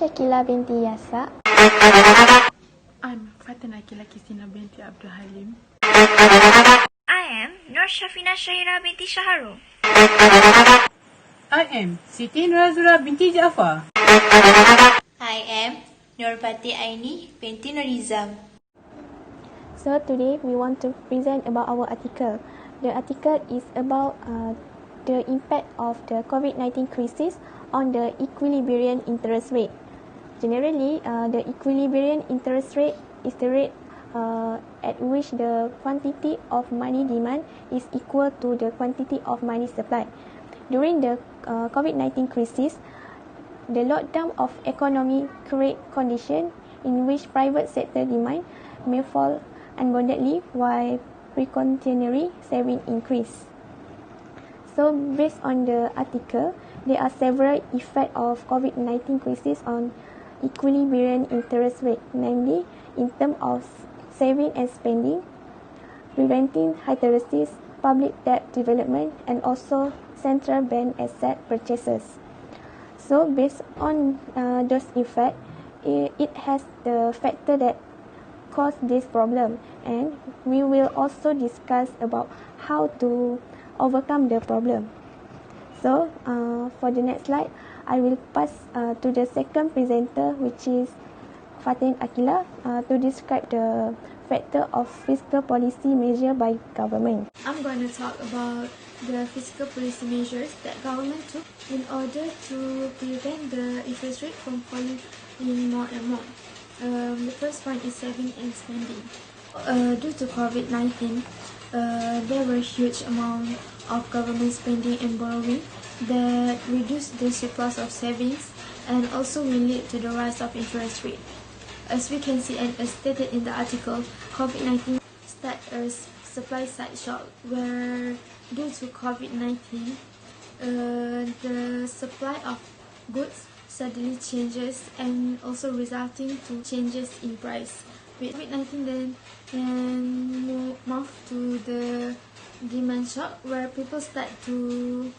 Shakila binti Yasa. I'm Fatina Kisina binti Abdul Halim. I am Nur Shafina Shahira binti Shaharu. I am Siti Nurazura binti Jafar. I am Nurpati Aini binti Nurizam. So today we want to present about our article. The article is about the impact of the COVID-19 crisis on the equilibrium interest rate. Generally, the equilibrium interest rate is the rate at which the quantity of money demand is equal to the quantity of money supply. During the COVID-19 crisis, the lockdown of economy create condition in which private sector demand may fall unboundedly while precautionary saving increase. So based on the article, there are several effects of COVID-19 crisis on equilibrium interest rate, namely in terms of saving and spending, preventing hysteresis, public debt development, and also central bank asset purchases. So based on those effects, it has the factor that cause this problem, and we will also discuss about how to overcome the problem. So for the next slide, I will pass to the second presenter, which is Fatin Akila, to describe the factor of fiscal policy measure by government. I'm going to talk about the fiscal policy measures that government took in order to prevent the interest rate from falling in more and more. The first one is saving and spending. Due to COVID-19, there were huge amount of government spending and borrowing that reduced the surplus of savings and also will lead to the rise of interest rate. As we can see and as stated in the article, COVID-19 started a supply side shock where due to COVID-19, the supply of goods suddenly changes and also resulting to changes in price. With COVID-19 then move to the demand shock where people start to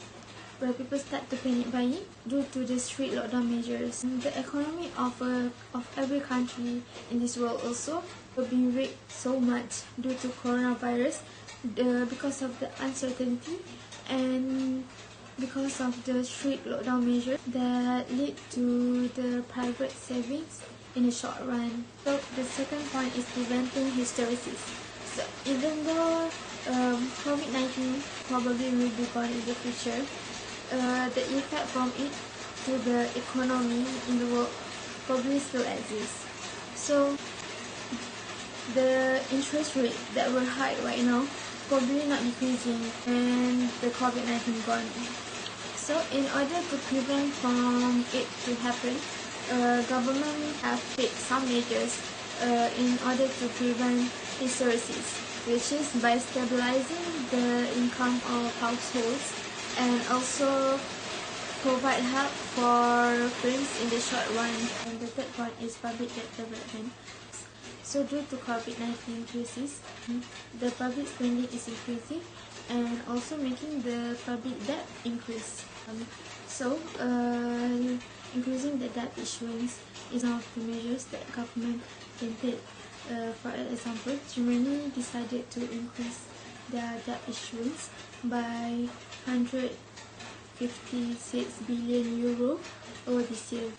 panic buying due to the strict lockdown measures. The economy of every country in this world also will be weak so much due to coronavirus because of the uncertainty and because of the strict lockdown measures that lead to the private savings in the short run. So the second point is preventing hysteresis. So even though COVID-19 probably will be gone in the future, the effect from it to the economy in the world probably still exists. So the interest rate that were high right now probably not decreasing and the COVID-19 gone. So in order to prevent from it to happen, government have taken some measures in order to prevent hysteresis, which is by stabilizing the income of households and also provide help for firms in the short run. And the third one is public debt development. So due to COVID-19 crisis, the public spending is increasing and also making the public debt increase. Increasing the debt issuance is one of the measures that government can take. For example, Germany decided to increase their debt issuance by 156 billion euro over this year.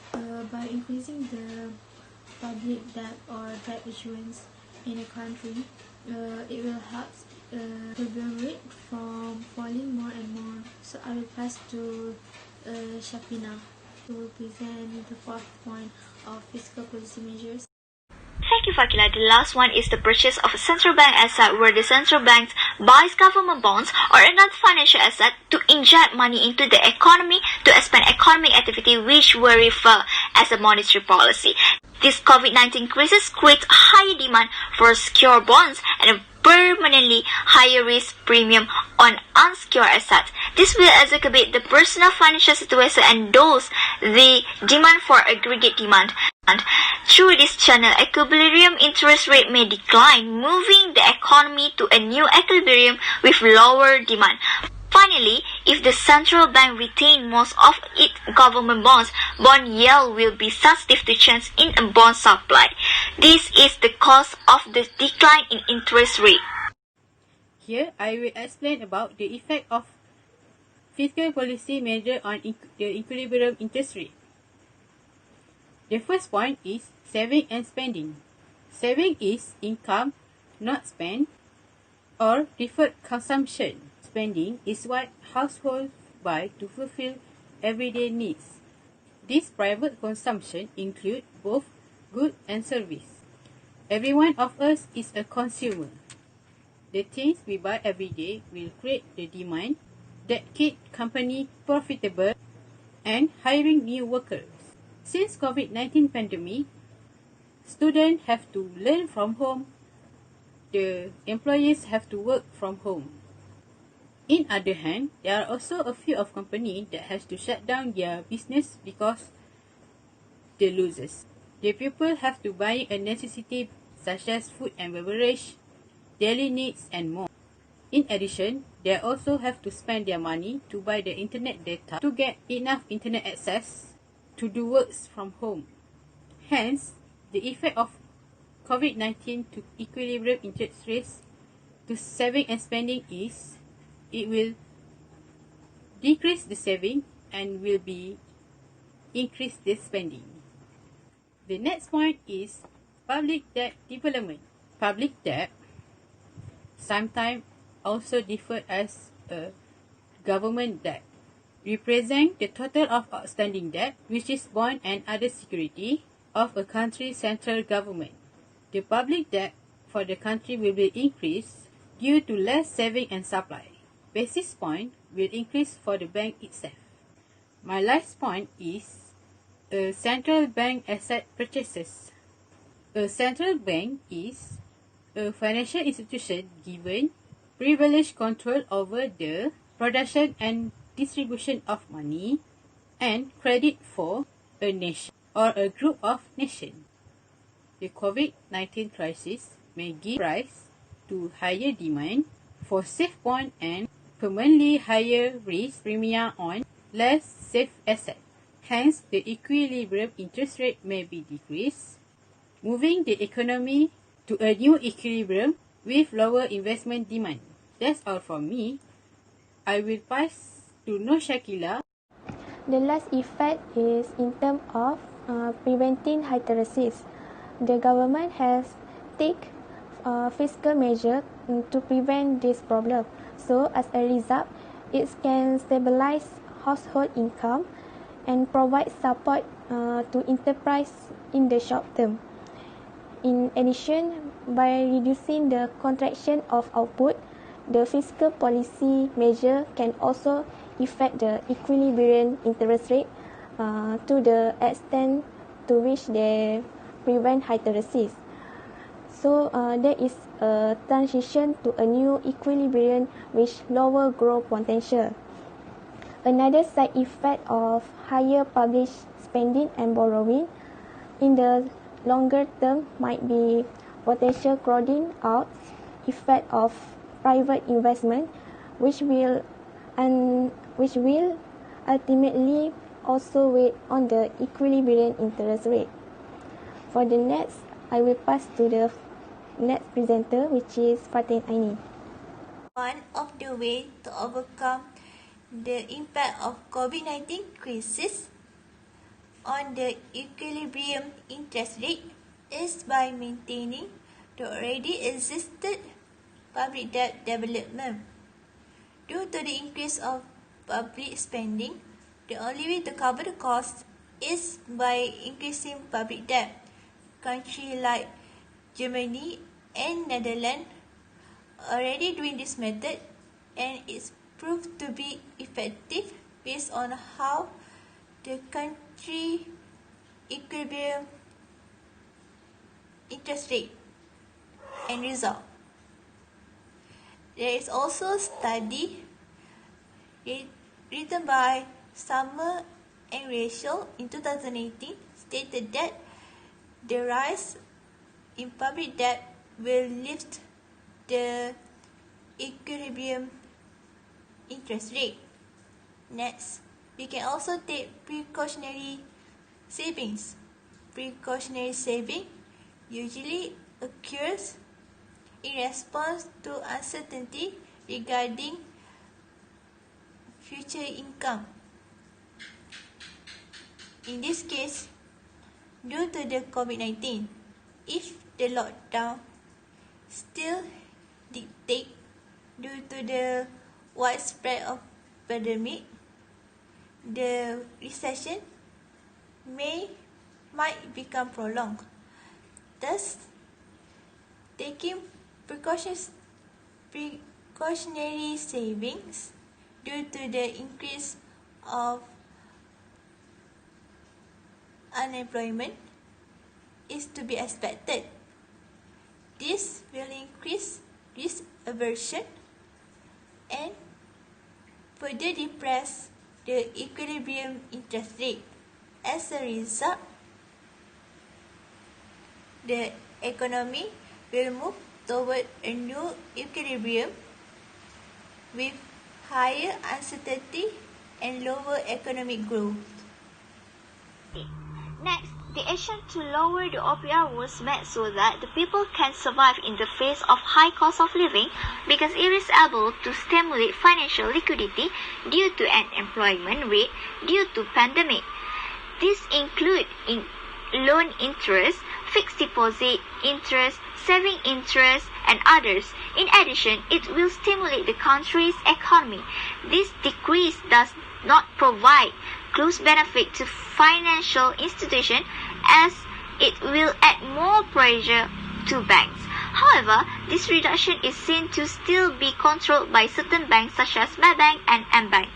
By increasing the public debt or debt issuance in a country, it will help the burn rate from falling more and more. So I will pass to Shafina to present the fourth point of fiscal policy measures. Thank you, Fakila. The last one is the purchase of a central bank asset where the central bank buys government bonds or another financial asset to inject money into the economy to expand economic activity, which will refer as a monetary policy. This COVID-19 crisis creates higher demand for secure bonds and a permanently higher risk premium on unsecured assets. This will exacerbate the personal financial situation and thus the demand for aggregate demand. And through this channel, equilibrium interest rate may decline, moving the economy to a new equilibrium with lower demand. Finally, if the central bank retains most of its government bonds, bond yield will be sensitive to change in a bond supply. This is the cause of the decline in interest rate. Here, I will explain about the effect of fiscal policy measure on the equilibrium interest rate. The first point is saving and spending. Saving is income not spent or deferred consumption. Spending is what households buy to fulfill everyday needs. This private consumption includes both goods and service. Every one of us is a consumer. The things we buy every day will create the demand that keep company profitable and hiring new workers. Since COVID-19 pandemic, students have to learn from home. The employees have to work from home. In other hand, there are also a few of companies that has to shut down their business because they loses. The people have to buy a necessity such as food and beverage, daily needs and more. In addition, they also have to spend their money to buy the internet data to get enough internet access to do works from home. Hence, the effect of COVID-19 to equilibrium interest rates to saving and spending is it will decrease the saving and will be increase the spending. The next point is public debt development. Public debt sometimes also differ as a government debt, represent the total of outstanding debt, which is bond and other security of a country's central government. The public debt for the country will be increased due to less saving and supply. Basis point will increase for the bank itself. My last point is a central bank asset purchases. A central bank is a financial institution given privileged control over the production and distribution of money and credit for a nation or a group of nations. The COVID-19 crisis may give rise to higher demand for safe bond and permanently higher risk premium on less safe assets. Hence, the equilibrium interest rate may be decreased, moving the economy to a new equilibrium with lower investment demand. That's all from me. I will pass to Nur Shakila. The last effect is in terms of preventing hysteresis. The government has taken fiscal measures to prevent this problem. So, as a result, it can stabilize household income and provide support to enterprise in the short term. In addition, by reducing the contraction of output, the fiscal policy measure can also affect the equilibrium interest rate to the extent to which they prevent hysteresis. So there is a transition to a new equilibrium with lower growth potential. Another side effect of higher public spending and borrowing in the longer term might be potential crowding out effect of private investment, which will ultimately also weigh on the equilibrium interest rate. For the next, I will pass to the next presenter, which is Fatin Aini. One of the ways to overcome the impact of COVID-19 crisis on the equilibrium interest rate is by maintaining the already existed public debt development. Due to the increase of public spending, the only way to cover the cost is by increasing public debt. Countries like Germany and Netherlands already doing this method, and it's proved to be effective based on how the country equilibrium interest rate and result. There is also a study written by Summer and Rachel in 2018 stated that the rise in public debt will lift the equilibrium interest rate. Next, we can also take precautionary savings. Precautionary saving usually occurs in response to uncertainty regarding future income. In this case, due to the COVID-19, if the lockdown still dictate due to the widespread of pandemic, the recession might become prolonged. Thus, taking precautionary savings due to the increase of unemployment is to be expected. This will increase risk aversion and further depress the equilibrium interest rate. As a result, the economy will move toward a new equilibrium with higher uncertainty and lower economic growth. Next, the action to lower the OPR was made so that the people can survive in the face of high cost of living because it is able to stimulate financial liquidity due to an employment rate due to pandemic. These include loan interest, fixed deposit interest, saving interest, and others. In addition, it will stimulate the country's economy. This decrease does not provide close benefit to financial institutions as it will add more pressure to banks. However, this reduction is seen to still be controlled by certain banks such as Maybank and mBank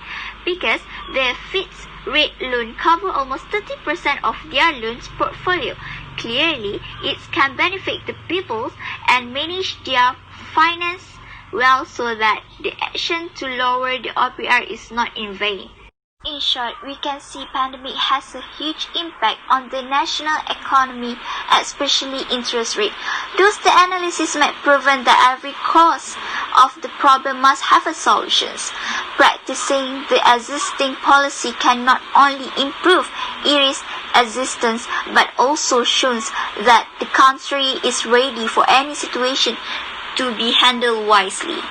because their fixed rate loan cover almost 30% of their loans portfolio. Clearly, it can benefit the people and manage their finance well so that the action to lower the OPR is not in vain. In short, we can see pandemic has a huge impact on the national economy, especially interest rate. Thus, the analysis might proven that every cause of the problem must have a solution. Practicing the existing policy can not only improve its existence, but also shows that the country is ready for any situation to be handled wisely.